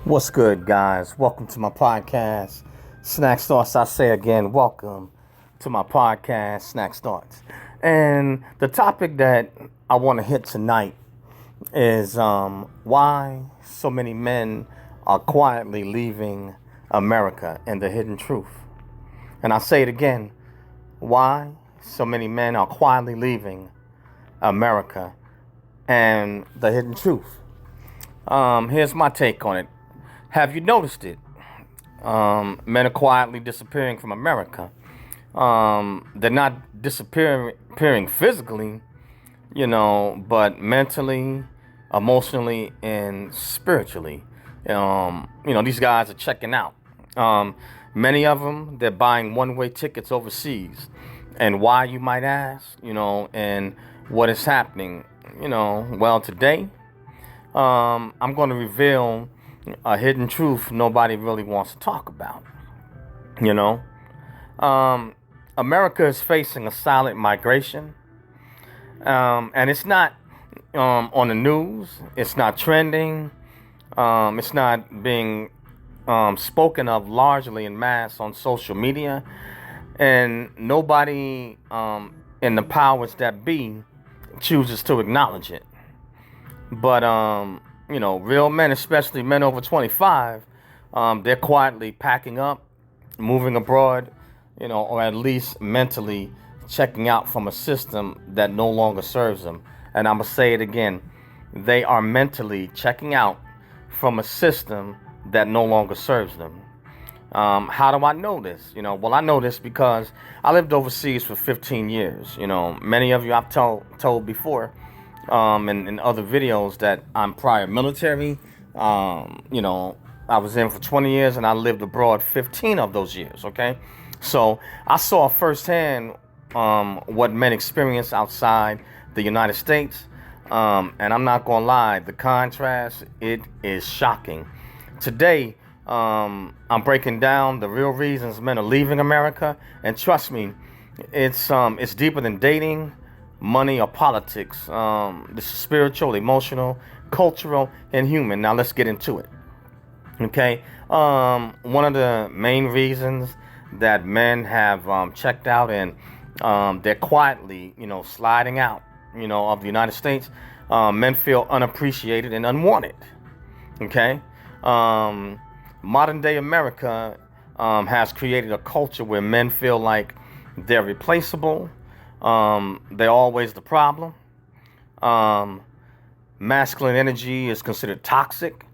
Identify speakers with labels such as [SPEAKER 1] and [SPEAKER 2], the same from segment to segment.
[SPEAKER 1] What's good, guys? Welcome to my podcast, Snack Thoughts. I say again, welcome to my podcast, Snack Thoughts. And the topic that I want to hit tonight is why so many men are quietly leaving America and the hidden truth. And I say it again, why so many men are quietly leaving America and the hidden truth. Here's my take on it. Have you noticed it? Men are quietly disappearing from America. They're not disappearing physically, but mentally, emotionally, and spiritually. These guys are checking out. Many of them, they're buying one-way tickets overseas. And why, you might ask, and what is happening? Well, today, I'm going to reveal a hidden truth nobody really wants to talk about. America is facing a silent migration, and it's not on the news. It's not trending. It's not being spoken of largely in mass on social media, and nobody in the powers that be chooses to acknowledge it. But real men, especially men over 25, they're quietly packing up, moving abroad, or at least mentally checking out from a system that no longer serves them. And I'm going to say it again. They are mentally checking out from a system that no longer serves them. How do I know this? Well, I know this because I lived overseas for 15 years. Many of you I've told before, in other videos, that I'm prior military. I was in for 20 years and I lived abroad 15 of those years, okay? So I saw firsthand what men experience outside the United States. And I'm not going to lie, the contrast, it is shocking. Today, I'm breaking down the real reasons men are leaving America. And trust me, it's deeper than dating, money, or politics. This is spiritual, emotional, cultural, and human. Now let's get into it. Okay. One of the main reasons that men have checked out and they're quietly, sliding out, of the United States. Men feel unappreciated and unwanted. Okay. Modern day America has created a culture where men feel like they're replaceable. They're always the problem. Masculine energy is considered toxic.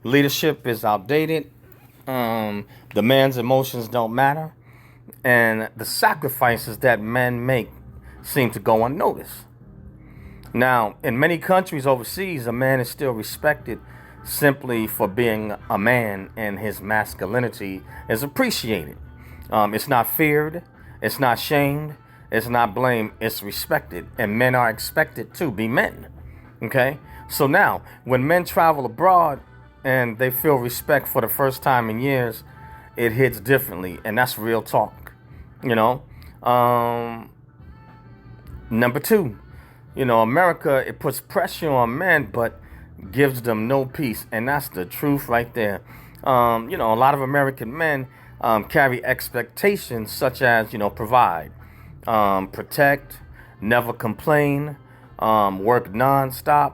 [SPEAKER 1] Leadership is outdated. The man's emotions don't matter. And the sacrifices that men make seem to go unnoticed. Now, in many countries overseas, a man is still respected simply for being a man, and his masculinity is appreciated. It's not feared. It's not shamed. It's not blamed. It's respected. And men are expected to be men. Okay? So now, when men travel abroad and they feel respect for the first time in years, it hits differently. And that's real talk. Number two, America, it puts pressure on men, but gives them no peace. And that's the truth right there. A lot of American men carry expectations such as, provide, protect, never complain, work nonstop.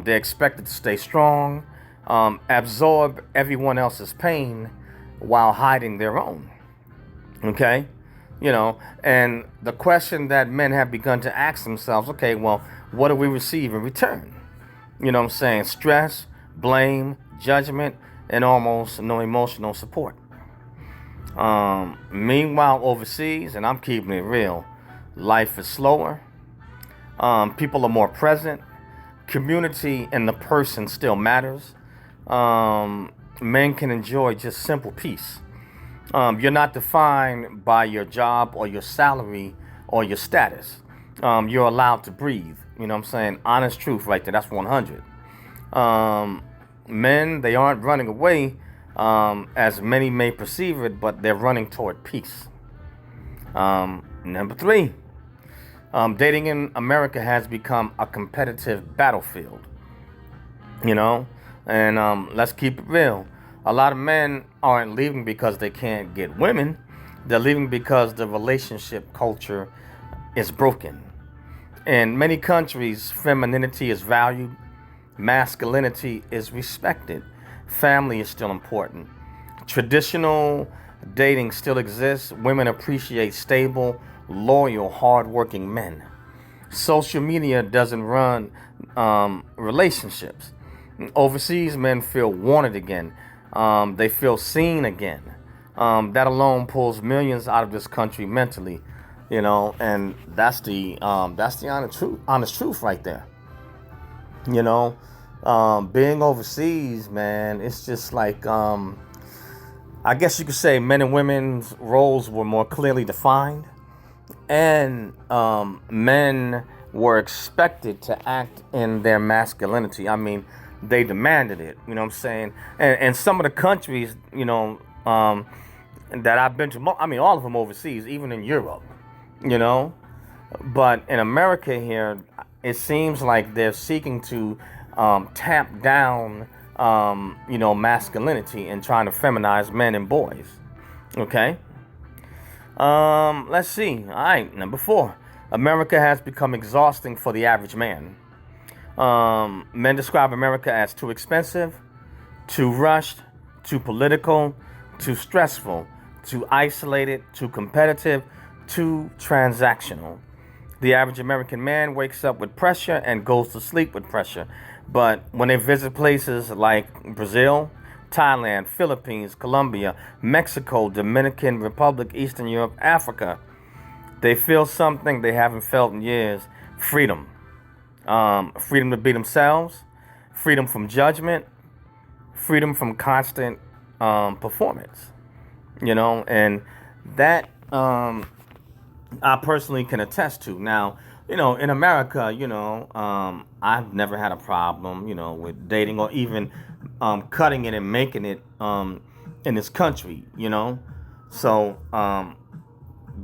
[SPEAKER 1] They're expected to stay strong, absorb everyone else's pain while hiding their own. Okay? And the question that men have begun to ask themselves, okay, well, what do we receive in return? Stress, blame, judgment, and almost no emotional support. Meanwhile, overseas, and I'm keeping it real, life is slower. People are more present. Community and the person still matters. Men can enjoy just simple peace. You're not defined by your job or your salary or your status. You're allowed to breathe. Honest truth right there. That's 100. Men, they aren't running away as many may perceive it, but they're running toward peace. Number three, dating in America has become a competitive battlefield. And let's keep it real. A lot of men aren't leaving because they can't get women. They're leaving because the relationship culture is broken. In many countries, femininity is valued, masculinity is respected, family is still important. Traditional dating still exists. Women appreciate stable, loyal, hardworking men. Social media doesn't run relationships. Overseas, men feel wanted again. They feel seen again. That alone pulls millions out of this country mentally, and that's the honest truth right there. You know, being overseas, man, it's just like I guess you could say men and women's roles were more clearly defined, and men were expected to act in their masculinity. I mean, they demanded it. You know what I'm saying? And some of the countries, that I've been to, I mean, all of them overseas, even in Europe, you know. But in America here, it seems like they're seeking to tamp down, masculinity and trying to feminize men and boys. Okay. Let's see. All right, number 4. America has become exhausting for the average man. Men describe America as too expensive, too rushed, too political, too stressful, too isolated, too competitive, too transactional. The average American man wakes up with pressure and goes to sleep with pressure. But when they visit places like Brazil, Thailand, Philippines, Colombia, Mexico, Dominican Republic, Eastern Europe, Africa, they feel something they haven't felt in years: freedom. Freedom to be themselves, freedom from judgment, freedom from constant performance. And that I personally can attest to. Now, in America, I've never had a problem, with dating or even cutting it and making it in this country, So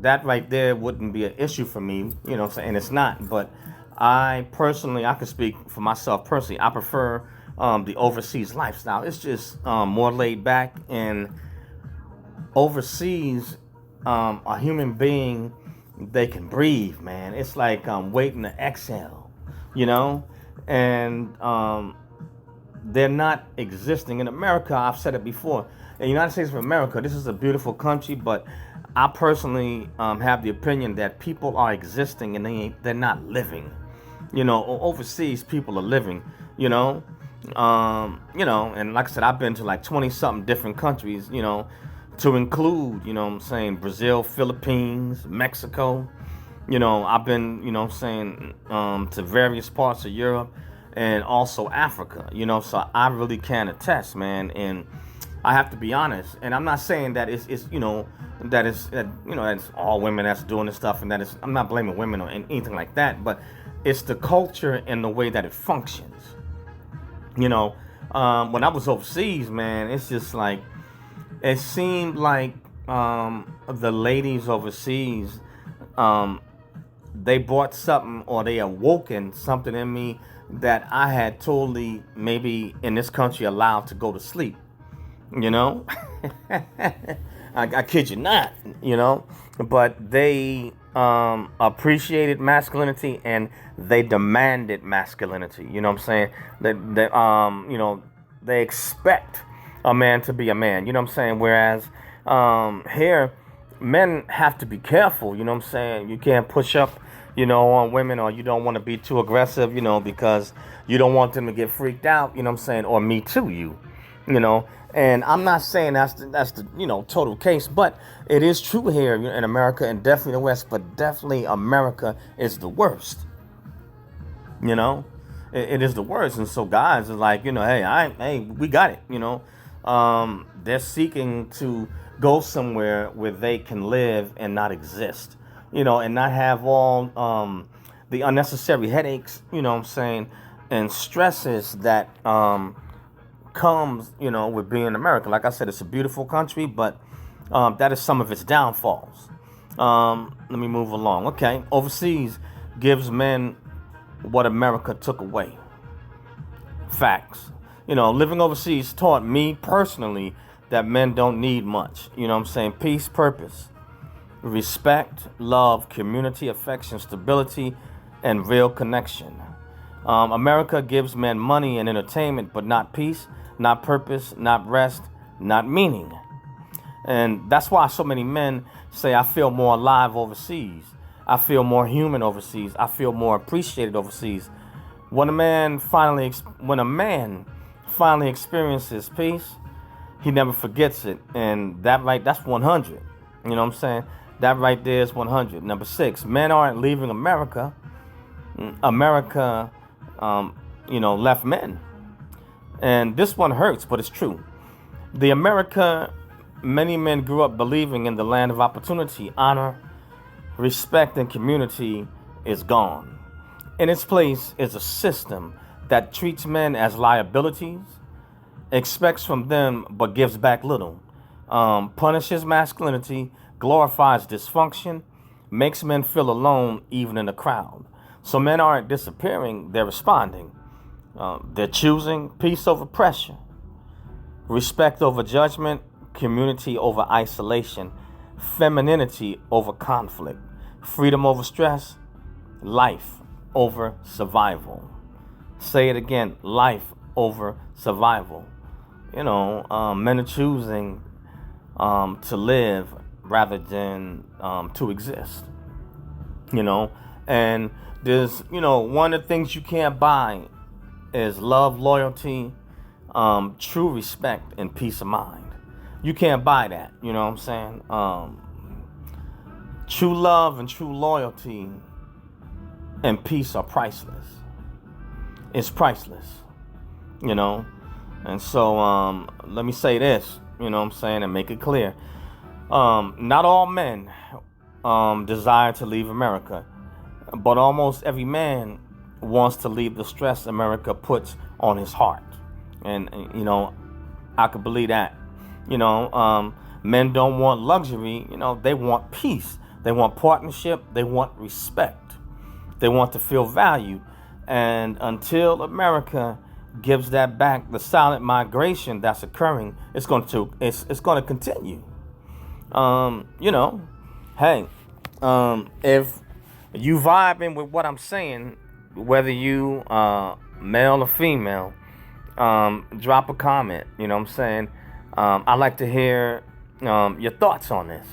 [SPEAKER 1] that right there wouldn't be an issue for me, and it's not. But I could speak for myself personally. I prefer the overseas lifestyle. It's just more laid back, and overseas, a human being, they can breathe, man. It's like waiting to exhale, and they're not existing. In America, I've said it before, in the United States of America, this is a beautiful country, but I personally have the opinion that people are existing and they're not living. Overseas people are living, and like I said, I've been to like 20 something different countries, to include, Brazil, Philippines, Mexico. I've been, to various parts of Europe and also Africa, so I really can attest, man. And I have to be honest, and I'm not saying that it's that's all women that's doing this stuff, and I'm not blaming women or anything like that, but it's the culture and the way that it functions. When I was overseas, man, it's just like, it seemed like the ladies overseas, they brought something, or they awoken something in me that I had totally, maybe in this country, allowed to go to sleep. I kid you not, but they appreciated masculinity and they demanded masculinity. You know what I'm saying? They expect a man to be a man. You know what I'm saying? Whereas here, men have to be careful. You know what I'm saying? You can't push up, on women, or you don't want to be too aggressive, because you don't want them to get freaked out. You know what I'm saying? Or me too, And I'm not saying that's the total case, but it is true here in America, and definitely the West, but definitely America is the worst. It is the worst, and so guys are like, hey, we got it. They're seeking to go somewhere where they can live and not exist, and not have all the unnecessary headaches, and stresses that comes, with being in America. Like I said, it's a beautiful country, but that is some of its downfalls. Let me move along. Okay, overseas gives men what America took away. Facts. Living overseas taught me personally that men don't need much. You know what I'm saying? Peace, purpose, respect, love, community, affection, stability, and real connection. America gives men money and entertainment, but not peace, not purpose, not rest, not meaning. And that's why so many men say, I feel more alive overseas. I feel more human overseas. I feel more appreciated overseas. When a man finally experiences peace, he never forgets it. And that's 100. You know what I'm saying? That right there is 100. Number 6, men aren't leaving America. America, left men. And this one hurts, but it's true. The America many men grew up believing in, the land of opportunity, honor, respect, and community, is gone. In its place is a system that treats men as liabilities, expects from them but gives back little, punishes masculinity, glorifies dysfunction, makes men feel alone even in a crowd. So men aren't disappearing, they're responding. They're choosing peace over pressure, respect over judgment, community over isolation, femininity over conflict, freedom over stress, life over survival. Say it again, life over survival. Men are choosing to live rather than to exist. And there's, one of the things you can't buy is love, loyalty, true respect, and peace of mind. You can't buy that, you know what I'm saying? True love and true loyalty and peace are priceless. It's priceless, And so let me say this, and make it clear. Not all men desire to leave America, but almost every man wants to leave the stress America puts on his heart. And I could believe that. Men don't want luxury, they want peace. They want partnership. They want respect. They want to feel valued. And until America gives that back, the silent migration that's occurring, it's going to continue. Hey, if you vibing with what I'm saying, whether you male or female, drop a comment. You know what I'm saying? I like to hear your thoughts on this.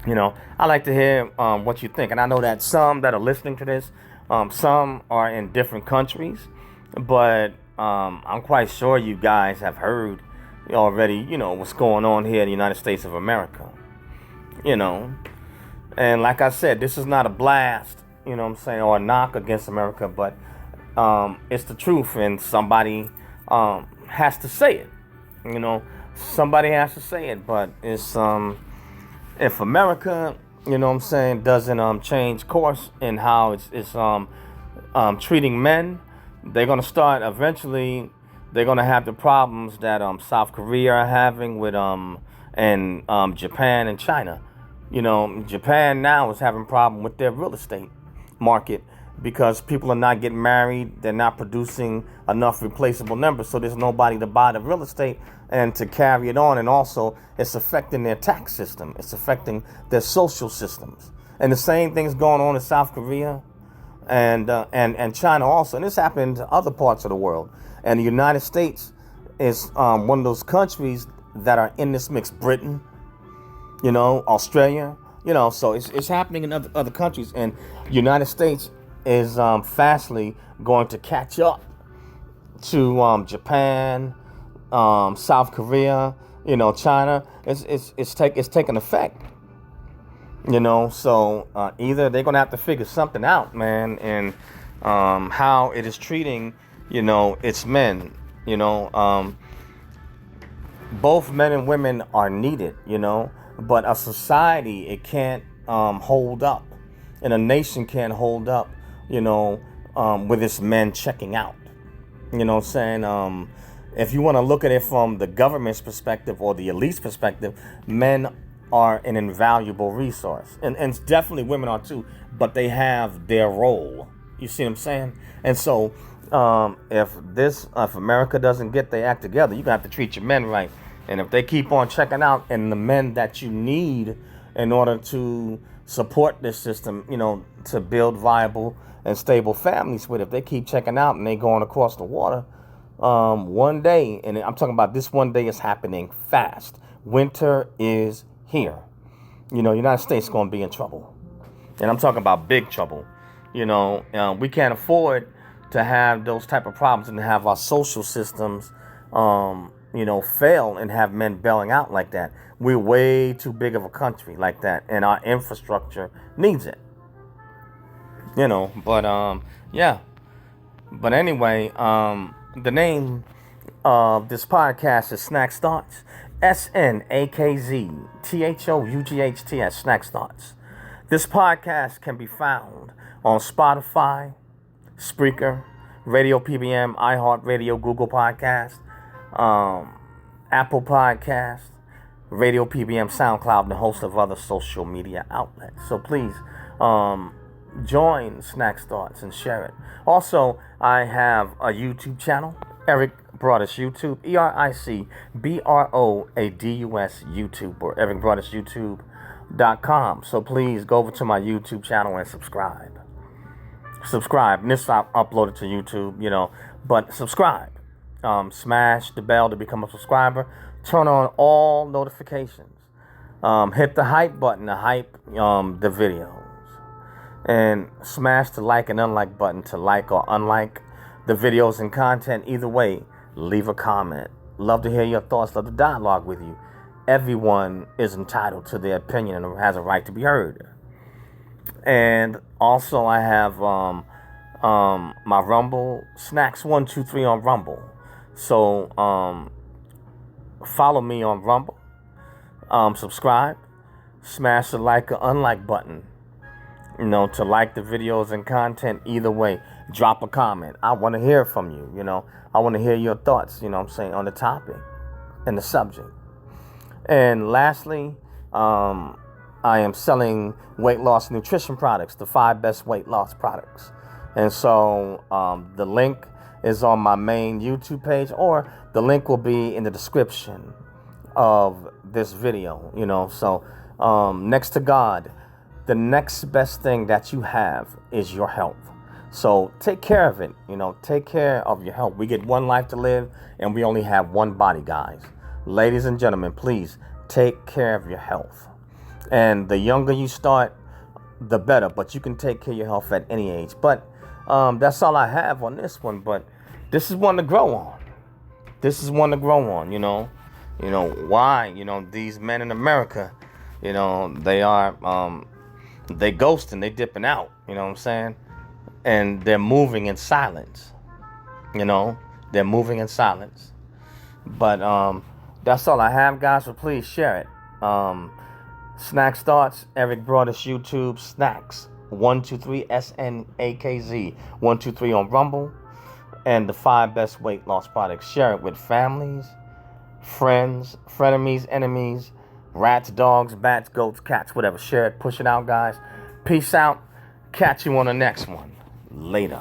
[SPEAKER 1] I like to hear what you think. And I know that some that are listening to this, some are in different countries, but I'm quite sure you guys have heard already, what's going on here in the United States of America. And like I said, this is not a blast, or a knock against America, but it's the truth, and somebody has to say it. Somebody has to say it, but it's if America, doesn't change course in how it's treating men, they're gonna start eventually. They're gonna have the problems that South Korea are having with and Japan and China. Japan now is having a problem with their real estate market because people are not getting married. They're not producing enough replaceable numbers, so there's nobody to buy the real estate and to carry it on. And also, it's affecting their tax system. It's affecting their social systems. And the same thing's going on in South Korea and China also. And this happened to other parts of the world. And the United States is one of those countries that are in this mix. Britain, Australia, so it's happening in other countries. And United States is fastly going to catch up to Japan, South Korea, China. It's taking effect. So either they're gonna have to figure something out, man, and how it is treating, its men. Both men and women are needed, but a society, it can't hold up, and a nation can't hold up, with its men checking out. If you want to look at it from the government's perspective or the elite's perspective, men are an invaluable resource. And definitely women are too, but they have their role. You see what I'm saying? And so If America doesn't get their act together, you're gonna have to treat your men right. And if they keep on checking out, and the men that you need in order to support this system, to build viable and stable families with, if they keep checking out and they going across the water, one day, and I'm talking about this one day is happening fast. Winter is here. United States going to be in trouble. And I'm talking about big trouble. We can't afford to have those type of problems and have our social systems, fail and have men bailing out like that. We're way too big of a country like that, and our infrastructure needs it. Yeah. But anyway, the name of this podcast is Snack Thoughts. SNAKZTHOUGHTS, Snack Thoughts. This podcast can be found on Spotify, Spreaker, Radio PBM, iHeartRadio, Google Podcast, Apple Podcast, Radio PBM, SoundCloud, and a host of other social media outlets. So please join Snack Thoughts and share it. Also, I have a YouTube channel, Eric Broadus YouTube, EricBroadus YouTube, or Eric Broadus YouTube.com. So please go over to my YouTube channel and subscribe. And this I'll upload it to YouTube, but subscribe. Smash the bell to become a subscriber. Turn on all notifications. Hit the hype button to hype the videos. And smash the like and unlike button to like or unlike the videos and content. Either way, leave a comment. Love to hear your thoughts. Love to dialogue with you. Everyone is entitled to their opinion and has a right to be heard. And also I have my Rumble, Snacks123 on Rumble. So follow me on Rumble. Subscribe. Smash the like or unlike button. To like the videos and content. Either way, drop a comment. I want to hear from you, I want to hear your thoughts, on the topic and the subject. And lastly, I am selling weight loss nutrition products, the 5 best weight loss products. And so the link is on my main YouTube page, or the link will be in the description of this video, So next to God, the next best thing that you have is your health. So take care of it, take care of your health. We get one life to live, and we only have one body, guys. Ladies and gentlemen, please take care of your health. And the younger you start, the better. But you can take care of your health at any age. But that's all I have on this one. But this is one to grow on. Why? These men in America, they are... they ghosting, they dipping out, and they're moving in silence, they're moving in silence. But that's all I have, guys. So please share it. Snacks Thoughts, Eric Broadus YouTube, Snacks123, SNAKZ123 on Rumble, and the 5 best weight loss products. Share it with families, friends, frenemies, enemies, rats, dogs, bats, goats, cats, whatever. Share it, push it out, guys. Peace out. Catch you on the next one. Later.